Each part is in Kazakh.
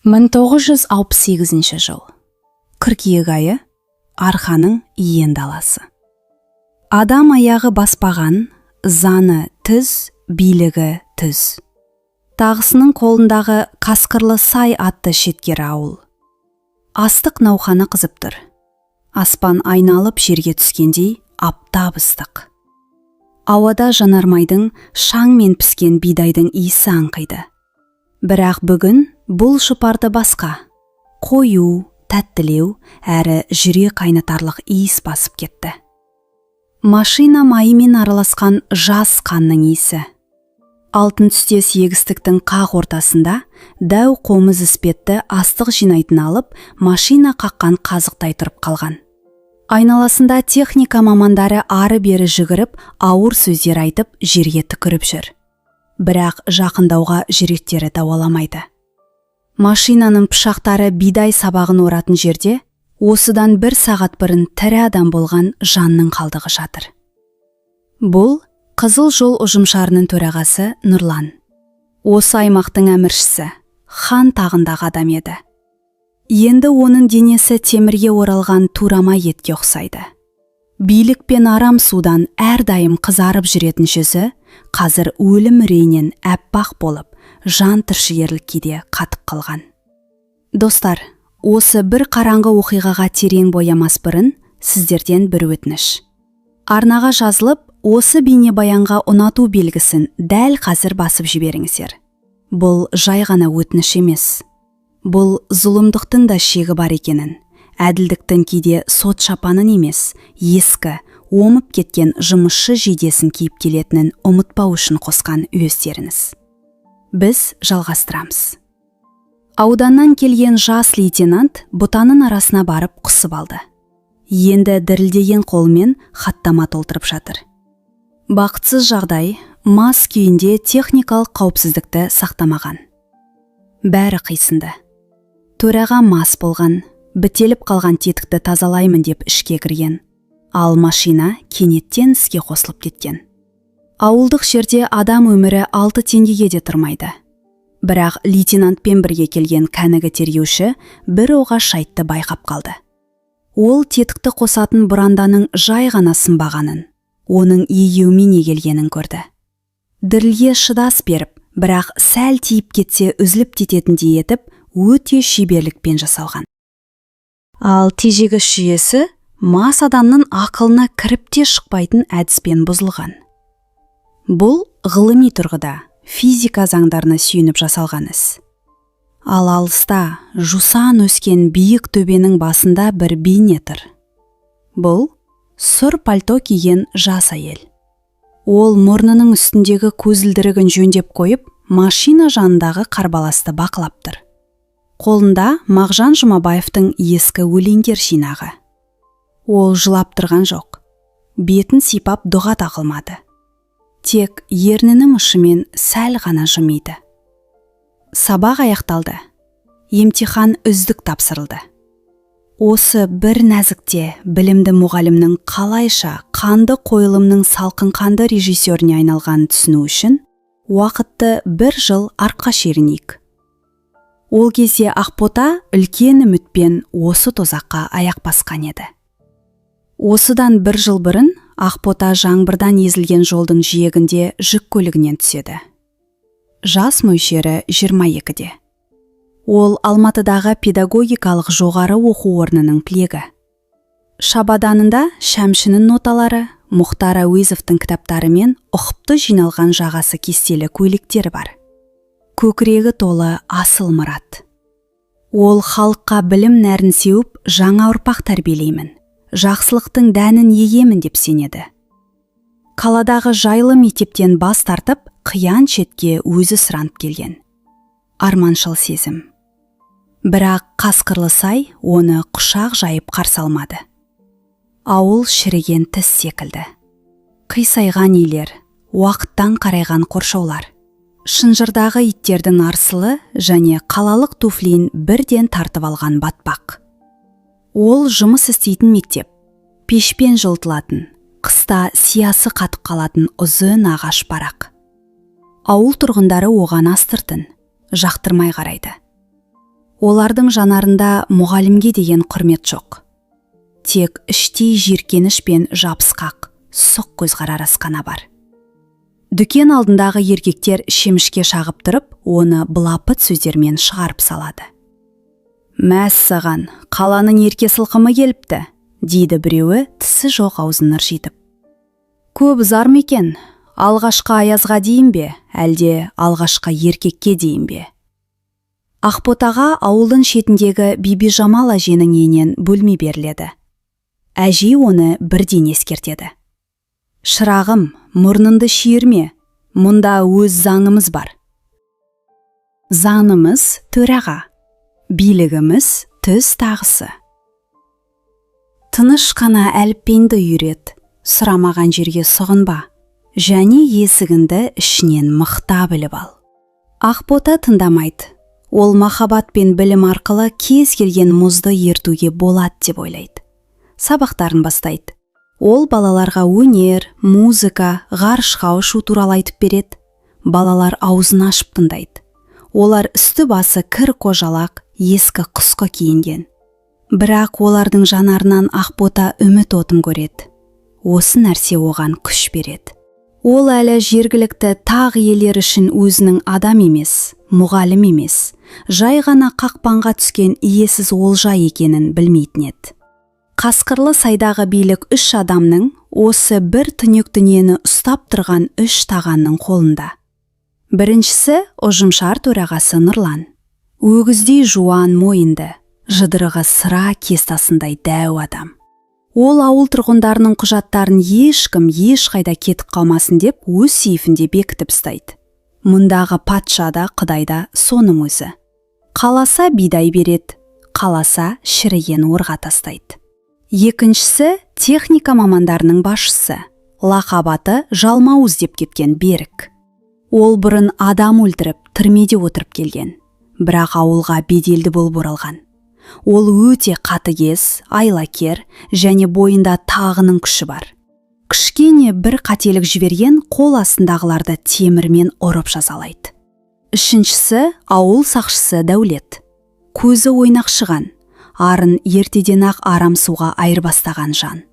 1968 жыл. Қыркүйек айы, арқаның иен даласы. Адам аяғы баспаған, заны түз, билігі түз. Тағысының қолындағы қасқырлы сай атты шеткер ауыл. Астық науқаны қызып тұр. Аспан айналып жерге түскендей аптап ыстық. Ауада жанармайдың шаң мен піскен бидайдың иісі аңқиды. Бірақ бүгін бұл жұпарды басқа, қою, тәттілеу, әрі жүрек қайнатарлық иіс басып кетті. Машина майымен араласқан жас қанның иісі. Алтын түстес егістіктің қақ ортасында дәу қомыз іспетті астық жинайтын алып, машина қаққан қазықтай тұрып қалған. Айналасында техника мамандары ары-бері жүгіріп, ауыр сөздер айтып, жерге түкіріп жүр. Бірақ жақындауға жүректері дауаламайды. Машинаның пышақтары бидай сабағын оратын жерде, осыдан 1 сағат бұрын тірі адам болған жанның қалдығы жатыр. Бұл Қызыл жол ұжымшарының төрағасы Нұрлан. Осы аймақтың әміршісі, хан тағындағы адам еді. Енді оның денесі темірге оралған турама етке ұқсайды. Билік пен арам судан әрдайым қызарып жүретін жүзі, қазір өлім үрейінен әппақ болып, жан түршігерлік күйде қатып қалған. Достар, осы бір қараңғы оқиғаға терең боямас бұрын сіздерден бір өтініш. Арнаға жазылып, осы бейнебаянға ұнату белгісін дәл қазір басып жіберіңіздер. Бұл жай ғана өтініш емес. Бұл зұлымдықтың да шегі бар екенін, әділдіктің кейде сот шапанын емес, ескі, омып кеткен жұмысшы жейдесін киіп келетінін ұмытпау үшін қосқан өздеріңіз. Біз жалғастырамыз. Ауданнан келген жас лейтенант бұтаның арасына барып құсып алды. Енді дірілдеген қолмен хаттама толтырып жатыр. Бақытсыз жағдай, мас күйінде техникалық қауіпсіздікті сақтамаған. Бәрі қисынды. Төраға мас болған, бітеліп қалған тетікті тазалаймын деп ішке кірген. Ал машина кенеттен іске қосылып кеткен. Ауылдық жерде адам өмірі 6 теңгеге де тұрмайды. Бірақ лейтенантпен бірге келген кәнігі тергеуші бір оғаш шайтты байқап қалды. Ол тетікті қосатын бұранданың жай ғана сынбағанын, оның егеумен егелгенін көрді. Дірілге шыдас беріп, бірақ сәл тиіп кетсе үзіліп кететіндей етіп, өте шеберлікпен жасалған. Ал тежегіш жүйесі мас адамның ақылына кіріп те шықпайтын әдіспен бұзылған. Бұл ғылыми тұрғыда физика заңдарына сүйеніп жасалған іс. Ал алыста жусан өскен биік төбенің басында бір бейне тұр. Бұл сұр пальто киген жас әйел. Ол мұрнының үстіндегі көзілдірігін жөндеп қойып, машина жанындағы қарбаласты бақылап тұр. Қолында Мағжан Жұмабаевтың ескі өлеңдер жинағы. Ол жылап тұрған жоқ. Бетін сипап дұға тақылмады. Тек ернінің ұшымен сәл ғана жымиды. Сабақ аяқталды. Емтихан үздік тапсырылды. Осы бір нәзікте білімді мұғалімнің қалайша қанды қойылымның салқын қанды режиссеріне айналғанын түсіну үшін уақытты 1 жыл артқа шегінейік. Ол кезде Ақбота үлкен үмітпен осы тозаққа аяқ басқан еді. Осыдан 1 жыл бұрын Ақбота жаңбырдан езілген жолдың жиегінде жүк көлігінен түседі. Жас мөлшері 22-де. Ол Алматыдағы педагогикалық жоғары оқу орнының түлегі. Шабаданында Шәмшінің ноталары, Мұхтар Әуезовтің кітаптары мен ұқыпты жиналған жағасы кестелі көйлектері бар. Көкірегі толы асыл мұрат. Ол халыққа білім нәрін сеуіп, жаңа ұрпақ тәрбиелеймін, жақсылықтың дәнін егемін деп сенеді. Қаладағы жайлы мектептен бас тартып, қиян шетке өзі сұранып келген. Арманшыл сезім. Бірақ қасқырлы сай оны құшақ жайып қарсы алмады. Ауыл шіріген тіс секілді. Қисайған үйлер, уақыттан қарайған қоршаулар. Шынжырдағы иттердің арсылы және қалалық туфлиін бірден тартып алған батпақ. Ол жұмыс істейтін мектеп. Пешпен жылтылатын, қыста сиясы қатып қалатын ұзын ағаш барақ. Ауыл тұрғындары оған астыртын, жақтырмай қарайды. Олардың жанарында мұғалімге деген құрмет жоқ. Тек іштей жиіркеніш пен жабысқақ, сұқ көзқарас қана бар. Дүкен алдындағы еркектер шемішке шағып тұрып, оны былапыт сөздермен шығарып салады. «Мәссаған, қаланың ерке сылқымы келіпті», дейді біреуі тісі жоқ аузын ыржитып. «Көп зар ма екен, алғашқы аязға дейін бе, әлде алғашқы еркекке дейін бе?» Ақботаға ауылдың шетіндегі Бибижамал әженің үйінен бөлме беріледі. Әжей оны бірден ескертеді. «Шырағым, мұрныңды шиірме, мұнда өз заңымыз бар. Заңымыз төраға, билігіміз түз тағысы. Тыныш қана әліппеңді үйрет, сұрамаған жерге сұғынба, және есігінді ішінен мықта біліп ал». Ақбота тыңдамайды. Ол махаббат пен білім арқылы кез келген мұзды ертуге болады деп ойлайды. Сабақтарын бастайды. Ол балаларға өнер, музыка, ғарышқа ұшу туралы айтып береді. Балалар аузын ашып тыңдайды. Олар үсті басы кір қожалақ, ескі құсқы киінген. Бірақ олардың жанарынан Ақбота үміт отын көреді. Осы нәрсе оған күш береді. Ол әлі жергілікті тақ иелері үшін өзінің адам емес, мұғалім емес, жай ғана қақпанға түскен иесіз олжа екенін білмейтін еді. Қасқырлы сайдағы билік 3 адамның осы бір түнек дүниені ұстап тұрған 3 тағанның қолында. Біріншісі ұжымшар төрағасы Нұрлан. Өгіздей жуан мойынды, жыдырығы сыра кестасындай дәу адам. Ол ауыл тұрғындарының құжаттарын ешкім ешқайда кетіп қалмасын деп өз сейфінде бекітіп ұстайды. Мұндағы патша да Құдай да соның өзі. Қаласа бидай береді, қаласа шіріген орға тастайды. Екіншісі техника мамандарының басшысы, лақабаты Жалмауыз деп кеткен Берік. Ол бұрын адам өлтіріп, түрмеде отырып келген, бірақ ауылға беделді болып оралған. Ол өте қатыгез, айлакер және бойында тағының күші бар. Кішкене бір қателік жіберген қол астындағыларды темірмен ұрып жазалайды. Үшіншісі ауыл сақшысы Дәулет. Көзі ойнақшыған, арын ертеден ақ арам суға айырбастаған жан.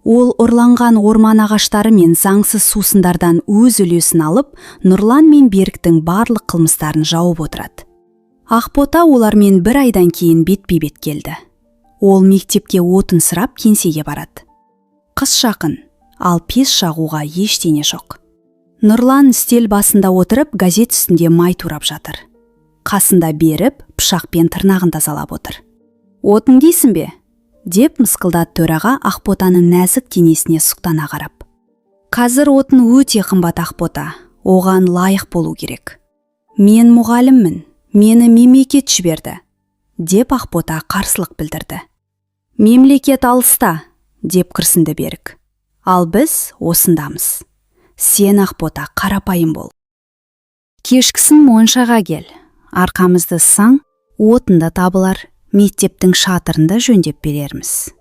Ол ұрланған орман ағаштары мен заңсыз сусындардан өз үлесін алып, Нұрлан мен Беріктің барлық қылмыстарын жауып отырады. Ақбота олармен 1 айдан кейін бетпе-бет келді. Ол мектепке отын сұрап кеңсеге барады. Қыс жақын, ал пеш жағуға ештеңе жоқ. Нұрлан стел басында отырып, газет үстінде май турап жатыр. Қасында Беріп, пышақпен тырнағын тазалап отыр. «Отын дейсің бе?» деп мысқылдады төраға Ақботаның нәзік денесіне сұқтана қарап. «Қазір отын өте қымбат Ақбота, оған лайық болу керек. Мен мұғаліммін, мені мемлекет жіберді», деп Ақбота қарсылық білдірді. «Мемлекет алыста», деп кірсінді Берік. «Ал біз осындамыз. Сен Ақбота қарапайым бол. Кешкісін Моншаға кел, арқамызды саң, отында табылар, мектептің шатырында жөндеп берерміз».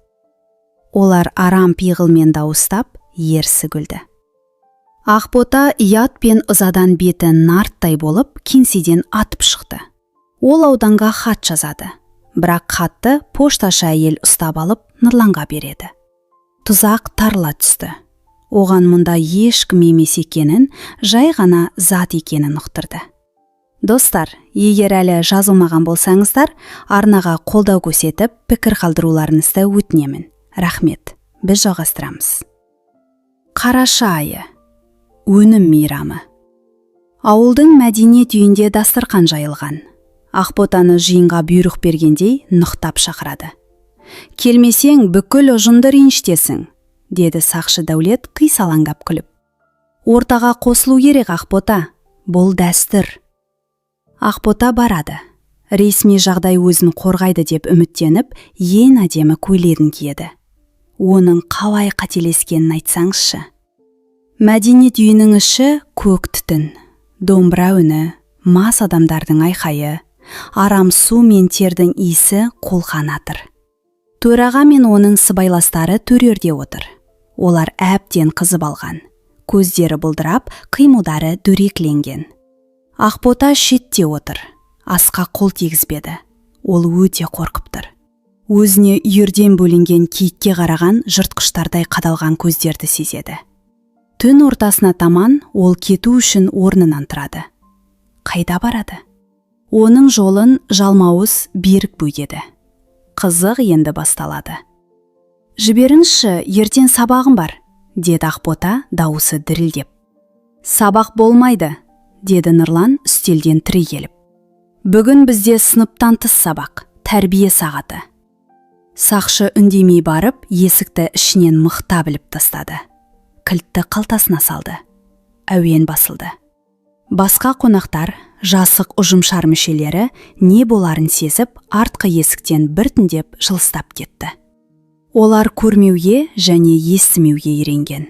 Олар арам пиғылмен дауыстап, ерсі күлді. Ақбота ұят пен ызадан беті нарттай болып, кеңседен атып шықты. Ол ауданға хат жазады, бірақ хатты пошташы әйел ұстап алып Нұрланға береді. Тұзақ тарыла түсті. Оған мұнда ешкім емес екенін, жай ғана зат екенін ұқтырды. Достар, егер әлі жазылмаған болсаңыздар, арнаға қолдау көрсетіп, пікір қалдыруларыңызды өтінемін. Рахмет, біз жалғастырамыз. Қараша айы. Өнім мейрамы. Ауылдың мәдениет үйінде дастархан жайылған. Ақботаны жиынға бұйрық бергендей нықтап шақырады. «Келмесең бүкіл ұжымды ренжітесің», деді сақшы Дәулет қисалаңдап күліп. «Ортаға қосылу керек Ақбота, бұл дәстүр». Ақбота барады. Ресми жағдай өзін қорғайды деп үміттеніп, ең әдемі көйлегін киеді. Оның қалай қателескенін айтсаңызшы. Мәдениет үйінің іші көк түтін, домбыра үні, мас адамдардың айқайы, арам су мен тердің иісі қолқан атыр. Төраға мен оның сыбайластары төрерде отыр. Олар әбден қызып алған. Көздері бұлдырап, қимылдары дөрекленген. Ақбота шетте отыр. Асқа қол тигізбеді. ол өте қорқып тұр. Өзіне үйірден бөлінген киікке қараған жыртқыштардай қадалған көздерді сезеді. Түн ортасына таман ол кету үшін орнынан тұрады. Қайда барады? Оның жолын жалмауыз берік бөгеді. Қызық енді басталады. Жіберіңізші, ертең сабағым бар, деді Ақбота дауысы дірілдеп. Сабақ болмайды, деді Нұрлан үстелден түрегеліп. Бүгін бізде сыныптан тыс сабақ, тәрбие сағаты. Сақшы үндемей барып, есікті ішінен мықтап біліп тастады. Кілтті қалтасына салды. Әуен басылды. Басқа қонақтар, жасық ұжымшар мүшелері не боларын сезіп, артқы есіктен біртіндеп жылыстап кетті. Олар көрмеуге және естімеуге үйренген.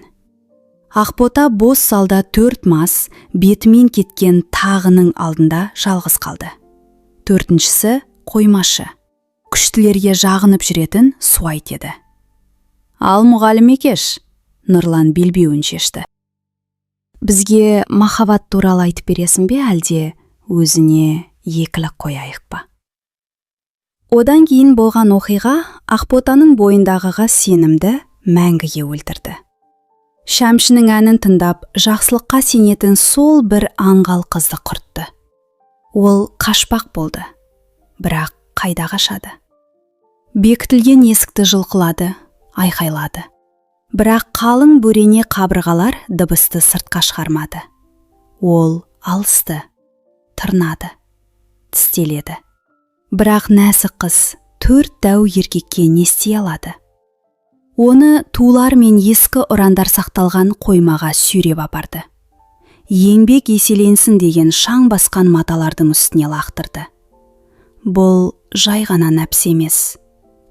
Ақбота бос залда 4 мас бетімен кеткен тағының алдында жалғыз қалды. 4-шісі қоймашы. Күштілерге жағынып жүретін суайт еді. Ал мұғалім екеш, Нұрлан белбеуін шешті. Бізге махаббат туралы айтып бересің бе, әлде өзіне екілік қояйық па? Одан кейін болған оқиға Ақботаның бойындағыға сенімді мәңгіге өлтірді. Шәмшінің әнін тыңдап, жақсылыққа сенетін сол бір аңғал қызды құртты. Ол қашпақ болды, бірақ қайда қашады? Бекітілген есікті жұлқылады, айқайлады. Бірақ қалың бөрене қабырғалар дыбысты сыртқа шығармады. Ол алысты, тырнады, тістеледі. Бірақ нәзік қыз 4 дәу еркекке не істей алады? Оны тулар мен ескі ұрандар сақталған қоймаға сүйреп апарды. Еңбек еселенсін деген шаң басқан маталардың үстіне лақтырды. Бұл жай ғана нәпс емес,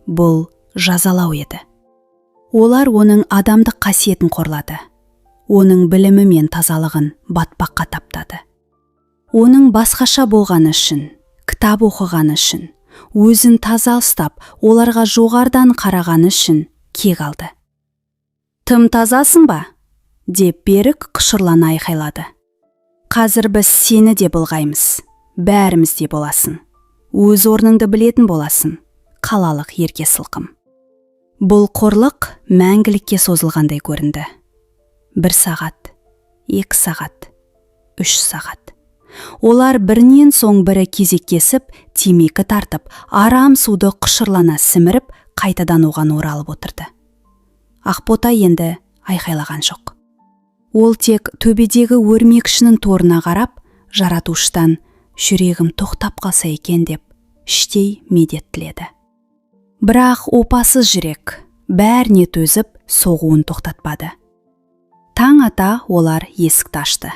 бұл жазалау еді. Олар оның адамдық қасиетін қорлады. Оның білімі мен тазалығын батпаққа таптады. Оның басқаша болғаны үшін, кітап оқығаны үшін, өзін таза ұстап, оларға жоғардан қарағаны үшін кек алды. Тым тазасың ба? Деп берік құшырлана айқайлады. Қазір біз сені де былғаймыз, бәріміз де боласың. Өз орныңды білетін боласың, қалалық ерке сылқым. Бұл қорлық мәңгілікке созылғандай көрінді. 1 сағат, 2 сағат, 3 сағат. Олар бірінен соң бірі кезектесіп, темекі тартып, арам суды құшырлана сіміріп, қайтадан оған оралып отырды. Ақбота енді айқайлаған жоқ. Ол тек төбедегі өрмекшінің торына қарап, жаратушыдан жүрегім тоқтап қалса екен деп, іштей медет тіледі. Бірақ опасыз жүрек бәріне төзіп соғуын тоқтатпады. Таң ата олар есікті ашты.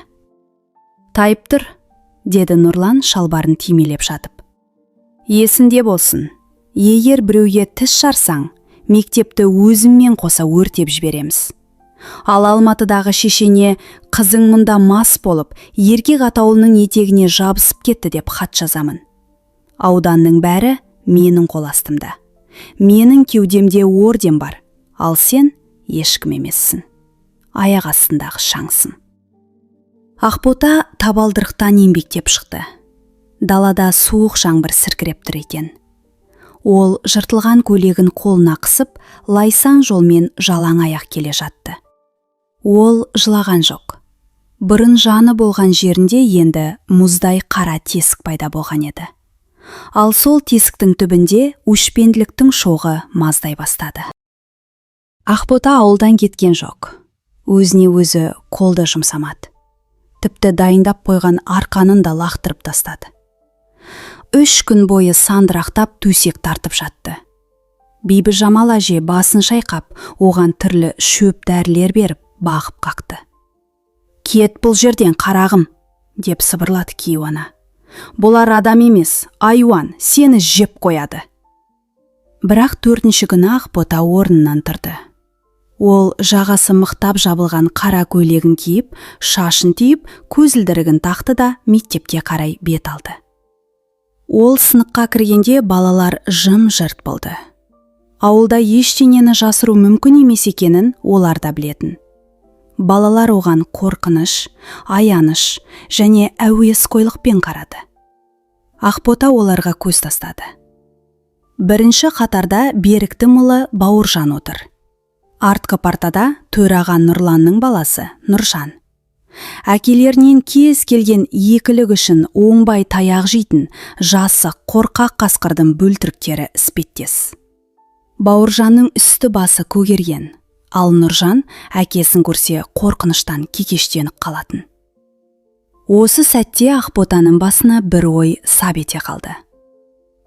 Тайып тұр, деді Нұрлан шалбарын тимелеп жатып. Есінде болсын, егер біреуге тіс жарсаң, мектепті өзіммен қоса өртеп жібереміз. Ал Алматыдағы шешене қызың мұнда мас болып, еркек атаулының етегіне жабысып кетті деп хат жазамын. Ауданның бәрі менің қол астымда. Менің кеудемде орден бар, ал сен ешкім емессің. Аяқ астындағы шаңсың. Ақбота табалдырықтан еңбектеп шықты. Далада суық жаңбыр сіркіреп тұр екен. Ол жыртылған көйлегін қолына қысып, лайсаң жолмен жалаң аяқ келе жатты. Ол жылаған жоқ. Бұрын жаны болған жерінде енді мұздай қара тесік пайда болған еді. Ал сол тесіктің түбінде өшпенділіктің шоғы маздай бастады. Ақбота ауылдан кеткен жоқ. Өзіне өзі қолды жұмсамады. Тіпті дайындап қойған арқанын да лақтырып тастады. 3 күн бойы сандырақтап төсек тартып жатты. Бибіжамал әже басын шайқап, оған түрлі шөп дәрілер беріп, бағып қақты. Кет бұл жерден, қарағым, деп сыбырлады кейуана. Бұлар адам емес, айуан, сені жеп қояды. Бірақ 4-ші күні Ақбота орнынан тұрды. Ол жағасы мықтап жабылған қара көйлегін киіп, шашын түйіп, көзілдірігін тақты да мектепке қарай бет алды. Ол сыныпқа кіргенде балалар жым-жырт болды. Ауылда ештеңені жасыру мүмкін емес екенін олар да білетін. Балалар оған қорқыныш, аяныш және әуесқойлықпен қарады. Ақбота оларға көз тастады. Бірінші қатарда Беріктің ұлы Бауыржан отыр. Артқы партада төраға Нұрланның баласы Нұржан. Әкелерінен кез келген екілік үшін оңбай таяқ жейтін жасы қорқақ қасқырдың бөлтіріктері іспеттес. Бауыржанның үсті басы көгерген, ал Нұржан әкесін көрсе қорқыныштан кекештеніп қалатын. Осы сәтте Ақботаның басына бір ой сап ете қалды.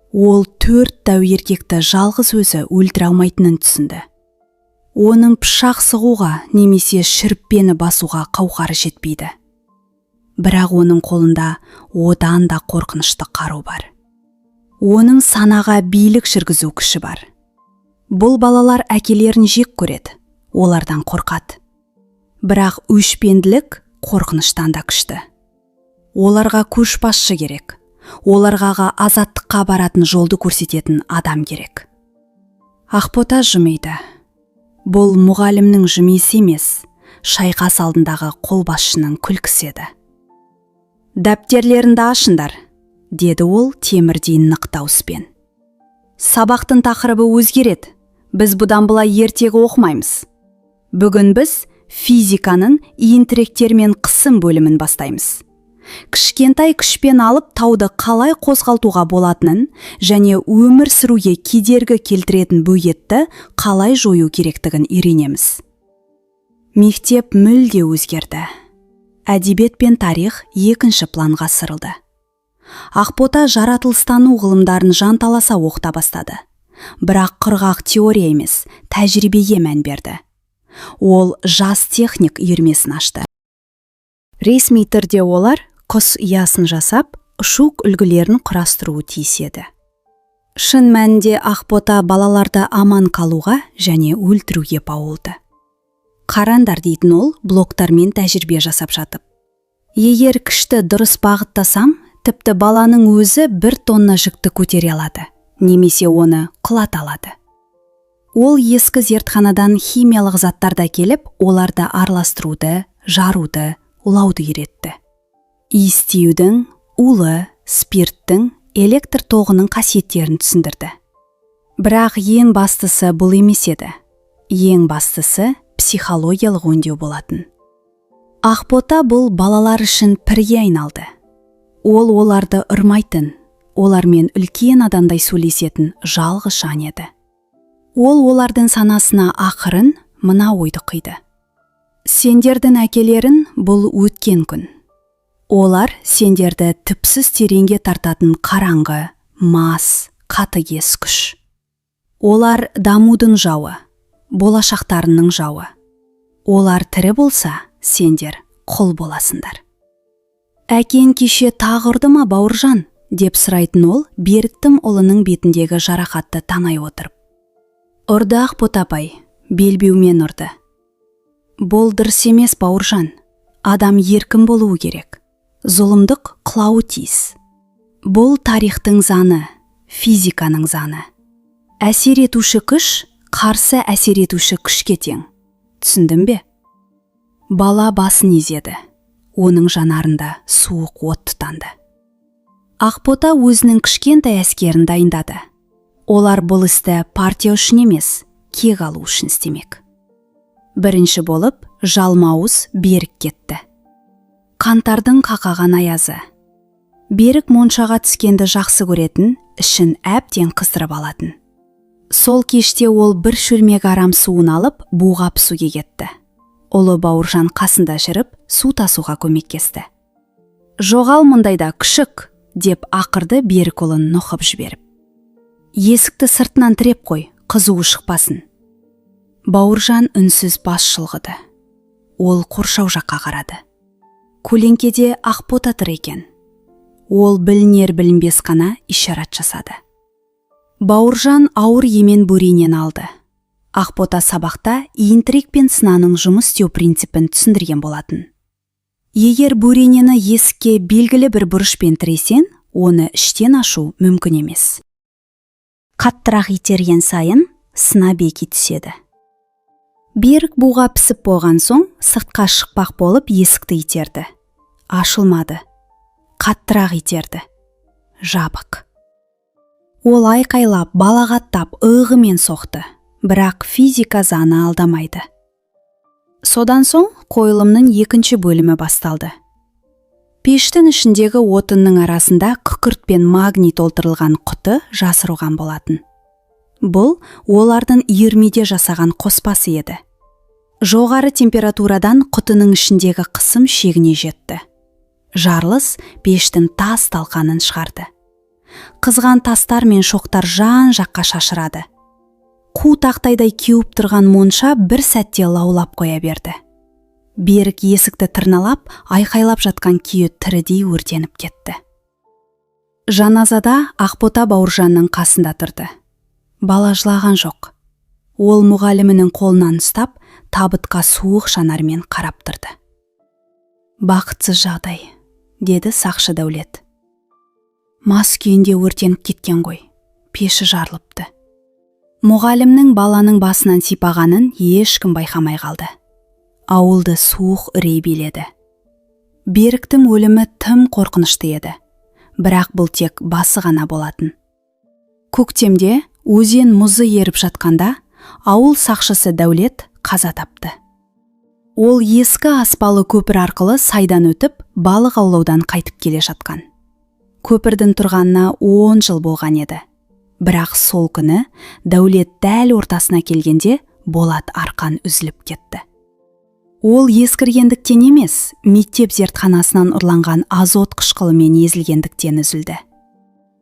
Ол 4 дәу еркекті жалғыз өзі өлтіре алмайтынын түсінді. Оның пышақ сығуға немесе шіріппені басуға қауқары жетпейді. Бірақ оның қолында одан да қорқынышты қару бар. Оның санаға билік жүргізу күші бар. Бұл балалар әкелерін жек көреді, олардан қорқады. Бірақ өшпенділік қорқыныштан да күшті. Оларға көшбасшы керек. Оларға азаттыққа баратын жолды көрсететін адам керек. Ақбота жымиды. Бұл мұғалімнің жымиысы емес, шайқас алдындағы қолбасшының күлкісі еді. «Дәптерлеріңді ашыңдар», деді ол темірдей нық дауыспен. «Сабақтың тақырыбы өзгереді. Біз бұдан былай ертегі оқымаймыз. Бүгін біз физиканың иін тіректер мен қысым бөлімін бастаймыз. Кішкентай күшпен алып тауды қалай қозғалтуға болатынын және өмір сүруге кедергі келтіретін бөгетті қалай жою керектігін үйренеміз». Мектеп мүлде өзгерді. Әдебиет пен тарих екінші планға сырылды. Ақбота жаратылыстану ғылымдарын жанталаса оқыта бастады. Бірақ құрғақ теория емес, тәжірибеге мән берді. Ол жас техник үйірмесін ашты. Ресми түрде олар құс ұясын жасап, ұшу үлгілерін құрастыруы тиіс еді. Шын мәнінде Ақбота балаларды аман қалуға және өлтіруге баулды. Қарандар дейтін ол блоктармен тәжірибе жасап жатып. Егер күшті дұрыс бағыттасам, тіпті баланың өзі 1 тонна жүкті көтере алады, немесе оны құлата алады. Ол ескі зертханадан химиялық заттарды келіп, оларды араластыруды, жаруды, улауды үйретті. Иістеудің, улы, спирттің, электр тоғының қасиеттерін түсіндірді. Бірақ ең бастысы бұл емес еді. Ең бастысы психологиялық өңдеу болатын. Ақбота бұл балалар үшін пірге айналды. Ол оларды ұрмайтын, олармен үлкен адамдай сөйлесетін жалғыз жан еді. Ол олардың санасына ақырын мына ойды құйды. Сендердің әкелерін бұл өткен күн. Олар сендерді түпсіз тереңге тартатын қараңғы, мас, қатыгез күш. Олар дамудың жауы, болашақтарының жауы. Олар тірі болса, сендер құл боласыңдар. «Әкең кеше тағы ұрды ма, Бауыржан?» деп сұрайтын ол Беріктің ұлының бетіндегі жарақатты танай отырып. «Ұрды Ақбота апай, белбеумен ұрды». «Бұл дұрыс емес, Бауыржан. Адам еркін болуы керек. Зұлымдық қылауы тиіс. Бұл тарихтың заңы, физиканың заңы. Әсер етуші күш қарсы әсер етуші күшке тең. Түсіндің бе?» Бала басын изеді. Оның жанарында суық от тұтанды. Ақбота өзінің кішкентай әскерін дайындады. Олар бұл істі партия үшін емес, кек алу үшін істемек. Бірінші болып жалмауыз Берік кетті. Қантардың қақаған аязы. Берік моншаға түскенді жақсы көретін, ішін әбден қыздырып алатын. Сол кеште ол бір шөлмек арам суын алып, буға пісуге кетті. Ұлы Бауыржан қасында жүріп, су тасуға көмектесті. «Жоғал мұндайда, күшік!» деп ақырды Берік ұлын нұқып жіберіп. «Есікті сыртынан тіреп қой, қызуы шықпасын». Бауыржан үнсіз бас шұлғыды. Ол қоршау жаққа қарады. Көлеңкеде Ақбота тұр екен. Ол білінер-білінбес қана ишарат жасады. Бауыржан ауыр емен бөренен алды. Ақбота сабақта иінтірек пен сынаның жұмыс істеу принципін түсіндірген болатын. Егер бөренені есікке белгілі бір бұрышпен тіресен, оны іштен ашу мүмкін емес. Қаттырақ итерген сайын сына беки түседі. Берік буға пісіп болған соң сыртқа шықпақ болып есікті итерді. Ашылмады. Қаттырақ итерді. Жабық. Ол айқайлап, балағаттап, ығымен соқты, бірақ физика заңы алдамайды. Содан соң қойылымның екінші бөлімі басталды. Пештің ішіндегі отынның арасында күкірт пен магний толтырылған құты жасырылған болатын. Бұл олардың иірмеде жасаған қоспасы еді. Жоғары температурадан құтының ішіндегі қысым шегіне жетті. Жарылыс пештің тас талқанын шығарды. Қызған тастар мен шоқтар жан жаққа шашырады. Қу тақтайдай кеуіп тұрған монша бір сәтте лаулап қоя берді. Берік есікті тырналап, айқайлап жатқан күйі тірідей өртеніп кетті. Жаназада Ақбота Бауыржанның қасында тұрды. Бала жылаған жоқ. Ол мұғалімінің қолынан ұстап, табытқа суық шанармен қарап тұрды. «Бақытсыз жағдай», деді сақшы Дәулет. «Мас күйінде өртеніп кеткен ғой, пеші жарылыпты». Мұғалімнің баланың басынан сипағанын ешкім байқамай қалды. Ауылды суық үрей биледі. Беріктің өлімі тым қорқынышты еді, бірақ бұл тек басы ғана болатын. Көктемде өзен мұзы еріп жатқанда, ауыл сақшысы Дәулет қаза тапты. Ол ескі аспалы көпір арқылы сайдан өтіп, балық аулаудан қайтып келе жатқан. Көпірдің тұрғанына 10 жыл болған еді. Бірақ сол күні Дәулет дәл ортасына келгенде болат арқан үзіліп кетті. Ол ескіргендіктен емес, мектеп зертханасынан ұрланған азот қышқылымен езілгендіктен үзілді.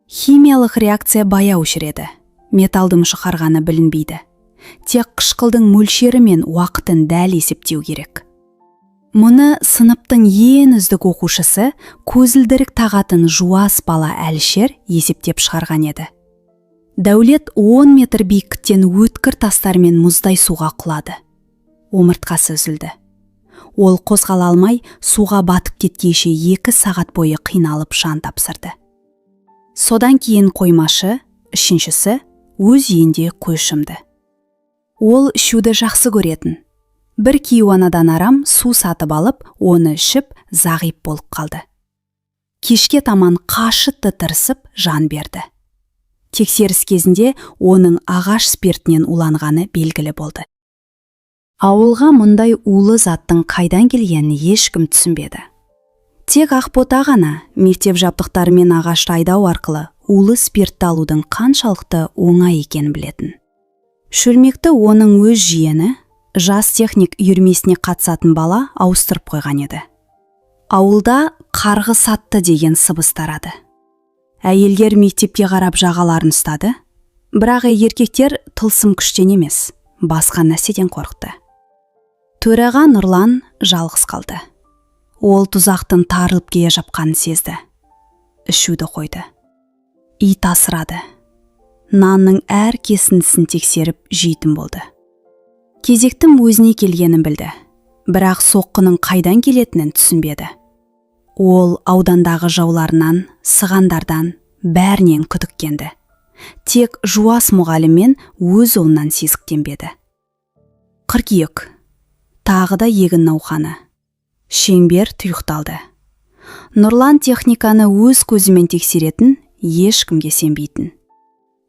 Химиялық реакция баяу жүреді. Металдың шығарғаны білінбейді. Тек қышқылдың мөлшері мен уақытын дәл есептеу керек. Мұны сыныптың ең үздік оқушысы, көзілдірік тағатын жуас бала Әлішер есептеп шығарған еді. Дәулет 10 метр биіктіктен өткір тастар мен мұздай суға құлады. Омыртқасы үзілді. Ол қозғала алмай, суға батып кеткенше 2 сағат бойы қиналып жан тапсырды. Содан кейін қоймашы, үшіншісі өз үйінде көз жұмды. Ол ішуді жақсы көретін. Бір кейуанадан арам су сатып алып, оны ішіп, зағип болып қалды. Кешке таман қашытты тырысып жан берді. Тексеріс кезінде оның ағаш спиртінен уланғаны белгілі болды. Ауылға мұндай улы заттың қайдан келгенін ешкім түсінбеді. Тек Ақбота ғана мектеп жабдықтары мен ағашты айдау арқылы улы спиртті алудың қаншалықты оңай екенін білетін. Шөлмекті оның өз жиені, жас техник үйірмесіне қатысатын бала ауыстырып қойған еді. Ауылда қарғы сатты деген сыбыс тарады. Әйелдер мектепке қарап жағаларын ұстады, бірақ еркектер тылсым күштен емес, басқа нәрседен қорықты. Төраға Нұрлан жалғыз қалды. Ол тұзақтың тарылып келе жатқанын сезді. Ішуді қойды. Ит асырады. Нанның әр кесіндісін тексеріп жейтін болды. Кезектің өзіне келгенін білді, бірақ соққының қайдан келетінін түсінбеді. Ол аудандағы жауларынан, сығандардан, бәрінен күдіктенді. Тек жуас мұғаліммен өз ұлынан сезіктенбеді. Қыркүйек. Тағы да егін науқаны. Шеңбер тұйықталды. Нұрлан техниканы өз көзімен тексеретін, ешкімге сенбейтін.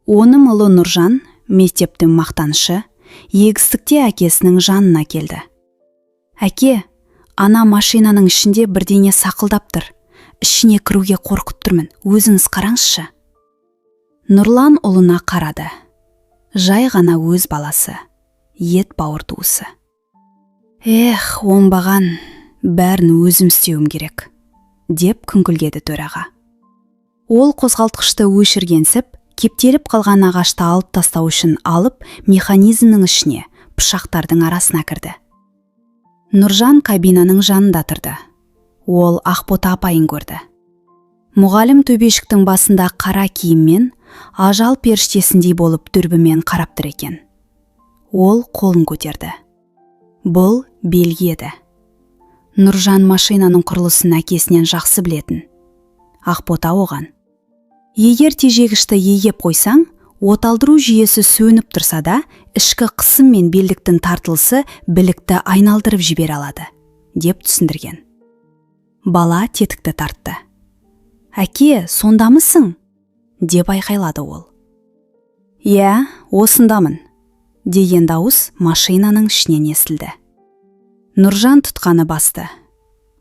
Оның ұлы Нұржан, мектептің мақтанышы, егістікте әкесінің жанына келді. «Әке, ана машинаның ішінде бірдеңе сақылдап тұр. Ішіне кіруге қорқып тұрмын, өзіңіз қараңызшы». Нұрлан ұлына қарады. Жай ғана өз баласы, ет бауыр туысы. «Эх, оңбаған, бәрін өзім істеуім керек», деп күңкілдеді төраға. Ол қозғалтқышты өшіргенсіп, кептеліп қалған ағашты алып тастау үшін алып, механизмнің ішіне, пышақтардың арасына кірді. Нұржан кабинаның жанында тұрды. Ол Ақбота апайын көрді. Мұғалім төбешіктің басында қара киіммен, ажал періштесіндей болып дүрбімен қарап тұр екен. Ол қолын көтерді. Бұл белгі еді. Нұржан машинаның құрылысын әкесінен жақсы білетін. Ақбота оған: «Егер тежегішті егеп қойсаң, оталдыру жүйесі сөніп тұрса да, ішкі қысым мен белдіктің тартылысы білікті айналдырып жібере алады», деп түсіндірген. Бала тетікті тартты. «Әке, сондамысың?» деп айқайлады ол. «Иә, осындамын», деген дауыс машинаның ішінен естілді. Нұржан тұтқаны басты.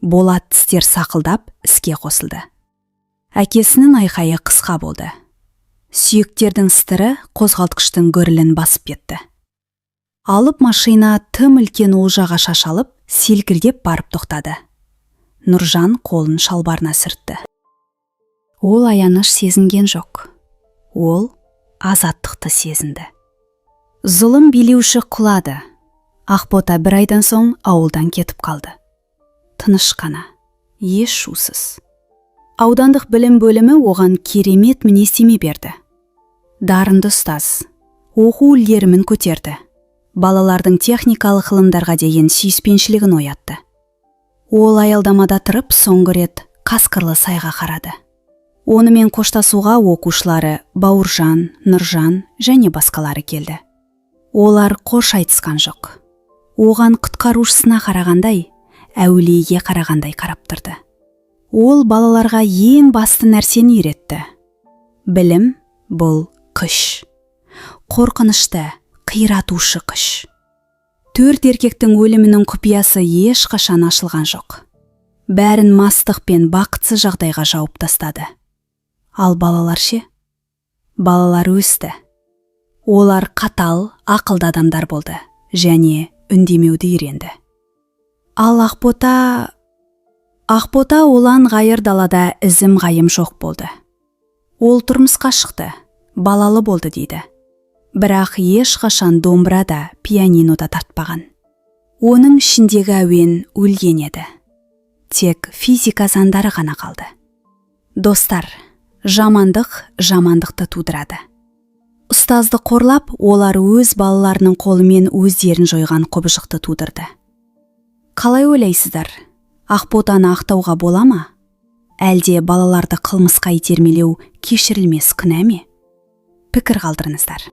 Болат тістер сақылдап іске қосылды. Әкесінің айқайы қысқа болды. Сүйектердің сытыры қозғалтқыштың гүрілін басып кетті. Алып машина тым үлкен олжаға шашалып, селкілдеп барып тоқтады. Нұржан қолын шалбарына сүртті. Ол аяныш сезінген жоқ. Ол азаттықты сезінді. Зұлым билеуші құлады. Ақбота бір айдан соң ауылдан кетіп қалды. Тыныш қана, еш шусыз. Аудандық білім бөлімі оған керемет мінездеме берді. Дарынды ұстаз, оқу үлгерімін көтерді. Балалардың техникалық ғылымдарға деген сүйіспеншілігін оятты. Ол аялдамада тұрып соңғы рет Қасқырлы сайға қарады. Онымен қоштасуға оқушылары Бауыржан, Нұржан және басқалары келді. Олар қош айтысқан жоқ. Оған құтқарушысына қарағандай, әулиеге қарағандай қарап тұрды. Ол балаларға ең басты нәрсені үйретті. Білім бұл күш. Қорқынышты, қиратушы күш. 4 еркектің өлімінің құпиясы ешқашан ашылған жоқ. Бәрін мастық пен бақытсыз жағдайға жауып тастады. Ал балалар ше? Балалар өсті. Олар қатал, ақылды адамдар болды және үндемеуді үйренді. Ал Ақбота олан ғайыр далада ізім ғайым жоқ болды. Ол тұрмысқа шықты, балалы болды дейді. Бірақ ешқашан домбырада, пианинода тартпаған. Оның ішіндегі әуен өлген еді. Тек физика заңдары ғана қалды. Достар, жамандықты тудырады. Ұстазды қорлап, олар өз балаларының қолымен өздерін жойған құбыжықты тудырды. Қалай ойлайсыздар? Ақботаны ақтауға бола ма? Әлде балаларды қылмысқа итермелеу кешірілмес күнә ме? Пікір қалдырыңыздар.